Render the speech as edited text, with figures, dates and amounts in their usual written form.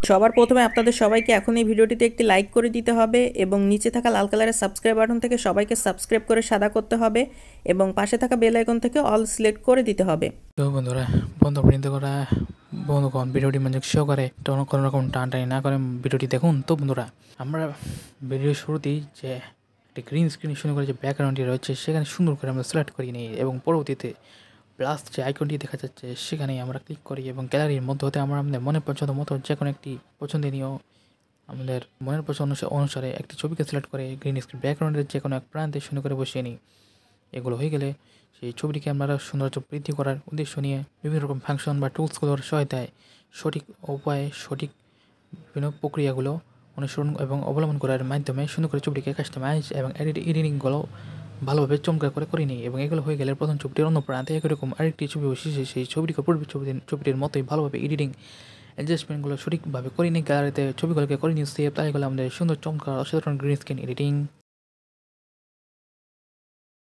সবার প্রথমে আপনাদের সবাইকে এখন এই ভিডিওটিতে একটি লাইক করে দিতে হবে এবং নিচে থাকা লাল কালারের সাবস্ক্রাইব বাটন থেকে সবাইকে সাবস্ক্রাইব করে সাদা করতে হবে এবং পাশে থাকা বেল আইকন থেকে অল সিলেক্ট করে দিতে হবে। তো বন্ধুরা বন্ধুবৃন্দ করা বন্ধুগণ ভিডিওটি মনোযোগ সহকারে কোনো রকম টানাটানি না করে ভিডিওটি দেখুন। তো বন্ধুরা আমরা ভিডিওর শুরুতেই যে একটি গ্রিন স্ক্রিন শুরু করে যে ব্যাকগ্রাউন্ডটি রয়েছে সেখানে সুন্দর করে আমরা সিলেক্ট করে নিই এবং পরবর্তীতে প্লাস যে আইকনটি দেখা যাচ্ছে সেখানেই আমরা ক্লিক করি এবং গ্যালারির মধ্যে হতে আমরা আমাদের মনের পছন্দ মতো যে কোনো একটি পছন্দনীয় আমাদের মনের পছন্দ অনুসারে একটি ছবিকে সিলেক্ট করে গ্রিন স্ক্রিন ব্যাকগ্রাউন্ডের যে কোনো এক প্রান্তে শুরু করে বসিয়ে নিই। এগুলো হয়ে গেলে সেই ছবিটিকে আমরা সৌন্দর্য বৃদ্ধি করার উদ্দেশ্য নিয়ে বিভিন্ন রকম ফাংশন বা টুলসগুলোর সহায়তায় সঠিক উপায়ে সঠিক বিভিন্ন প্রক্রিয়াগুলো অনুসরণ এবং অবলম্বন করার মাধ্যমে সুন্দর করে ছবিটিকে কাস্টমাইজ এবং এডিটিংগুলো ভালোভাবে চমৎকার করে নিই এবং এগুলো হয়ে গেলে প্রথম ছবিটির অন্য প্রান্তে এরকম আরেকটি ছবি বসিয়ে সেই ছবিটিকে পূর্বের ছবিটির মতোই ভালোভাবে এডিটিং অ্যাডজাস্টমেন্টগুলো সঠিকভাবে করে নিই। গ্যালারিতে ছবিগুলোকে করে নিই সেভ, তাই এগুলো আমাদের সুন্দর চমৎকার অসাধারণ গ্রিন স্ক্রিন এডিটিং